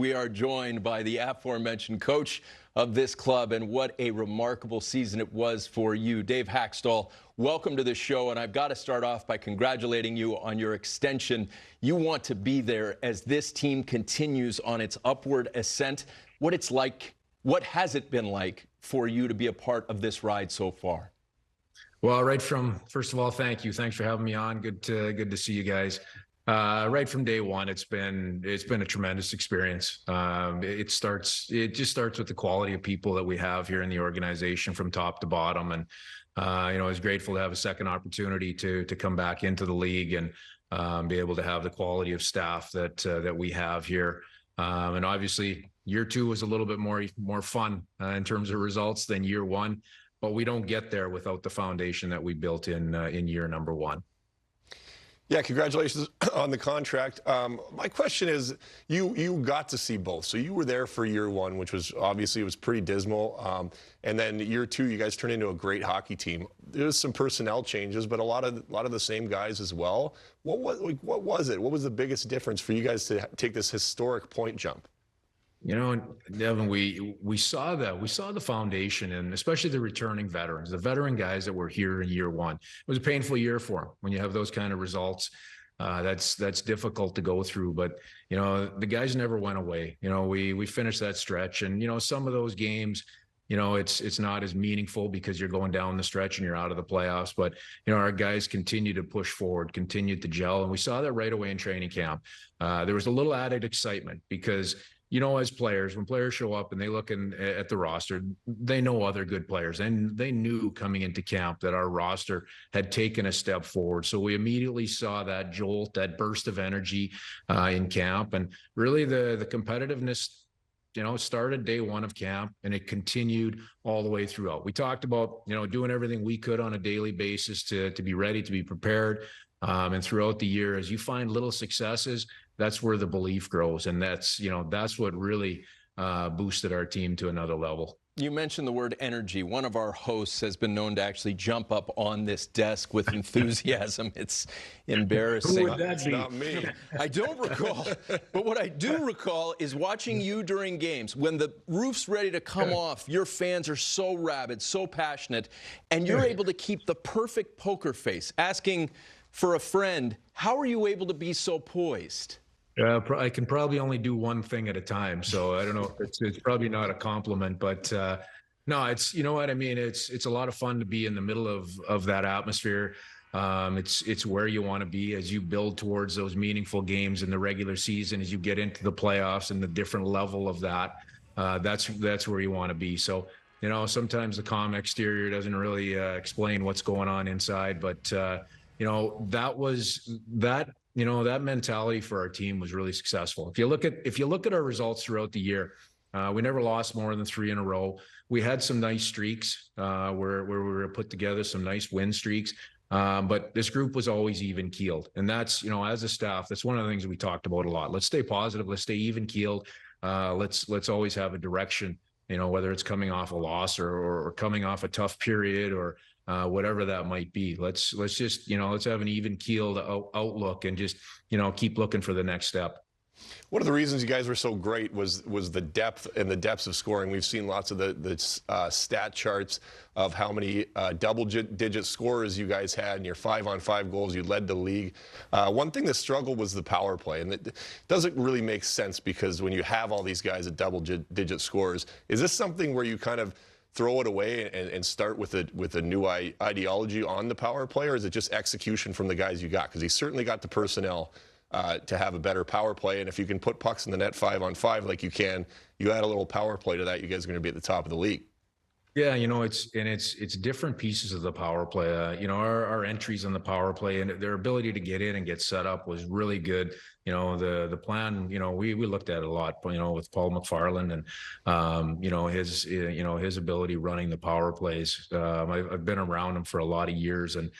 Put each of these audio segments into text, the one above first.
we are joined by the aforementioned coach of this club, and what a remarkable season it was for you. Dave Hakstol, welcome to the show, and I've got to start off by congratulating you on your extension. You want to be there as this team continues on its upward ascent. What has it been like for you to be a part of this ride so far? Well, first of all, thank you. Thanks for having me on. Good to see you guys. Right from day one, it's been a tremendous experience. It just starts with the quality of people that we have here in the organization from top to bottom. And, I was grateful to have a second opportunity to come back into the league and be able to have the quality of staff that we have here. And obviously year two was a little bit more fun in terms of results than year one, but we don't get there without the foundation that we built in year number one. Yeah, congratulations on the contract. My question is, you got to see both. So you were there for year one, which was obviously pretty dismal. And then year two, you guys turned into a great hockey team. There was some personnel changes, but a lot of the same guys as well. What was it? What was the biggest difference for you guys to take this historic point jump? Devin, we saw the foundation, and especially the returning veterans, the veteran guys that were here in year one. It was a painful year for them when you have those kind of results. That's difficult to go through, but the guys never went away. We finished that stretch, and some of those games, it's not as meaningful because you're going down the stretch and you're out of the playoffs. But our guys continued to push forward, continued to gel, and we saw that right away in training camp. There was a little added excitement because, as players, when players show up and they look at the roster, they know other good players. And they knew coming into camp that our roster had taken a step forward. So we immediately saw that jolt, that burst of energy in camp. And really the competitiveness, started day one of camp, and it continued all the way throughout. We talked about, doing everything we could on a daily basis to be ready, to be prepared. And throughout the year, as you find little successes, that's where the belief grows. And that's what really boosted our team to another level. You mentioned the word energy. One of our hosts has been known to actually jump up on this desk with enthusiasm. It's embarrassing. Who would that be? Not me. I don't recall. But what I do recall is watching you during games. When the roof's ready to come off, your fans are so rabid, so passionate, and you're able to keep the perfect poker face, asking for a friend. How are you able to be so poised? I can probably only do one thing at a time, so I don't know. It's probably not a compliment, but no, it's what I mean. It's a lot of fun to be in the middle of that atmosphere. It's where you want to be as you build towards those meaningful games in the regular season. As you get into the playoffs and the different level of that, that's where you want to be. So sometimes the calm exterior doesn't really explain what's going on inside, but that mentality for our team was really successful. If you look at our results throughout the year, we never lost more than 3 in a row. We had some nice streaks where we were put together some nice win streaks. But this group was always even keeled. And that's, as a staff, that's one of the things we talked about a lot. Let's stay positive. Let's stay even keeled. Let's always have a direction, whether it's coming off a loss or coming off a tough period or whatever that might be. Let's just, let's have an even keeled outlook and just, keep looking for the next step. One of the reasons you guys were so great was the depth and the depths of scoring. We've seen lots of the stat charts of how many double-digit scorers you guys had in your 5-on-5 goals. You led the league. One thing that struggled was the power play, and it doesn't really make sense because when you have all these guys at double-digit scorers, is this something where you kind of throw it away and start with a new ideology on the power play, or is it just execution from the guys you got? Because he certainly got the personnel to have a better power play, and if you can put pucks in the net 5-on-5 like you add a little power play to that, you guys are going to be at the top of the league. Yeah, it's different pieces of the power play. Our entries on the power play and their ability to get in and get set up was really good. The plan, we looked at it a lot, with Paul McFarland and, his ability running the power plays. I've been around him for a lot of years, and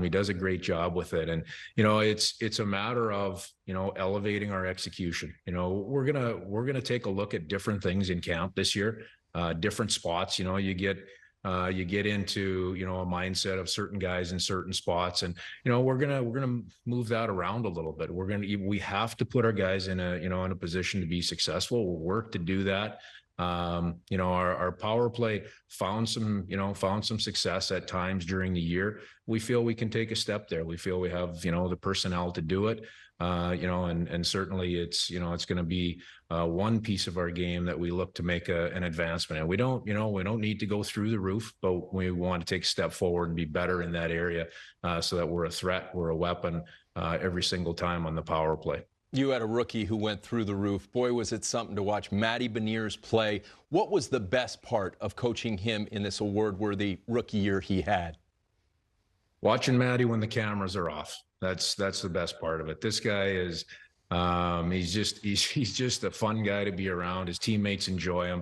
he does a great job with it. And, it's a matter of, elevating our execution. We're going to take a look at different things in camp this year. Different spots, you get You get into, a mindset of certain guys in certain spots, and we're gonna move that around a little bit. We have to put our guys in a position to be successful. We'll work to do that. Our power play found some success at times during the year. We feel we can take a step there. We feel we have, the personnel to do it. And certainly it's going to be one piece of our game that we look to make an advancement. And we don't need to go through the roof, but we want to take a step forward and be better in that area, so that we're a threat, we're a weapon every single time on the power play. You had a rookie who went through the roof. Boy, was it something to watch Matty Beniers play. What was the best part of coaching him in this award-worthy rookie year he had? Watching Matty when the cameras are off. That's the best part of it. This guy is, he's just a fun guy to be around. His teammates enjoy him.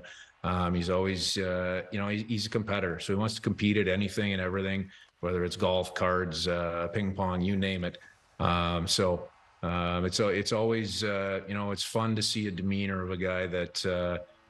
He's always, he's a competitor. So he wants to compete at anything and everything, whether it's golf, cards, ping pong, you name it. It's always, it's fun to see a demeanor of a guy that,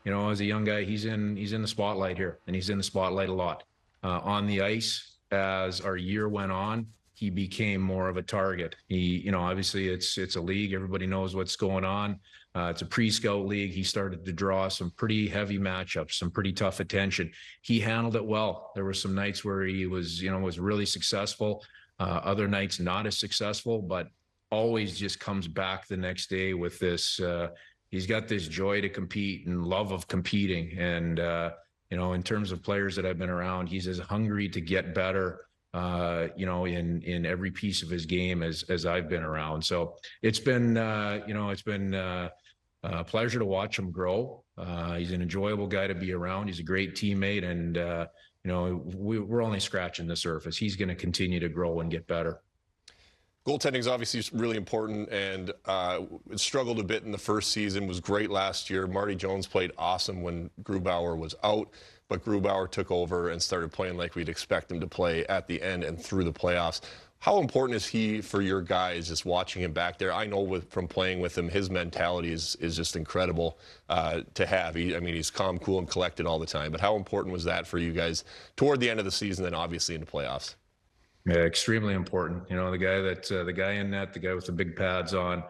as a young guy, he's in the spotlight here, and he's in the spotlight a lot. On the ice, as our year went on, he became more of a target. He, obviously it's a league. Everybody knows what's going on. It's a pre-scout league. He started to draw some pretty heavy matchups, some pretty tough attention. He handled it well. There were some nights where he was really successful. Other nights not as successful, but always just comes back the next day with this, he's got this joy to compete and love of competing. And, in terms of players that I've been around, he's as hungry to get better, in every piece of his game as I've been around. So it's been a pleasure to watch him grow. He's an enjoyable guy to be around. He's a great teammate, and, we're only scratching the surface. He's going to continue to grow and get better. Goaltending is obviously really important, and it struggled a bit in the first season, was great last year. Marty Jones played awesome when Grubauer was out, but Grubauer took over and started playing like we'd expect him to play at the end and through the playoffs. How important is he for your guys, just watching him back there? I know from playing with him, his mentality is just incredible to have. He's calm, cool, and collected all the time. But how important was that for you guys toward the end of the season and obviously in the playoffs? Yeah, extremely important. The guy in net, the guy with the big pads on,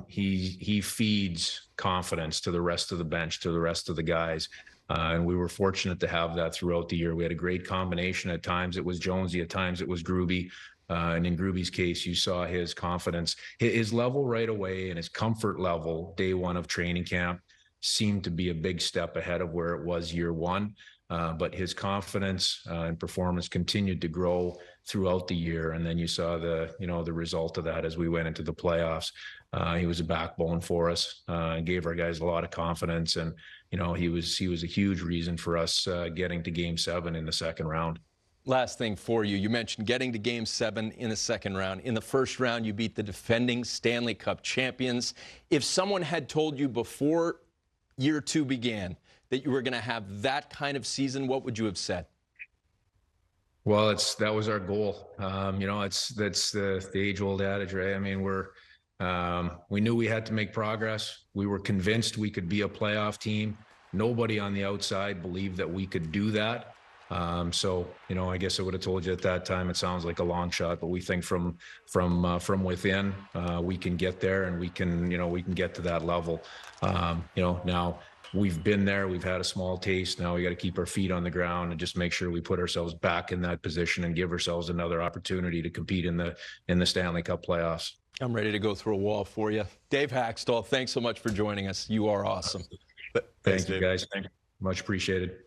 he feeds confidence to the rest of the bench, to the rest of the guys. And we were fortunate to have that throughout the year. We had a great combination. At times it was Jonesy, at times it was Gruby. And in Gruby's case, you saw his confidence, his level right away, and his comfort level day one of training camp seemed to be a big step ahead of where it was year one. But his confidence and performance continued to grow throughout the year. And then you saw the result of that as we went into the playoffs. He was a backbone for us, and gave our guys a lot of confidence. And, he was a huge reason for us getting to Game 7 in the second round. Last thing for you. You mentioned getting to Game 7 in the second round. In the first round, you beat the defending Stanley Cup champions. If someone had told you before year 2 began that you were going to have that kind of season, what would you have said? Well, that was our goal. That's the age-old adage, right? We knew we had to make progress. We were convinced we could be a playoff team. Nobody on the outside believed that we could do that. I guess I would have told you at that time, it sounds like a long shot, but we think from within, we can get there, and we can get to that level. Now we've been there, we've had a small taste. Now we got to keep our feet on the ground and just make sure we put ourselves back in that position and give ourselves another opportunity to compete in the Stanley Cup playoffs. I'm ready to go through a wall for you. Dave Hakstol, thanks so much for joining us. You are awesome. Thank you, guys. Much appreciated.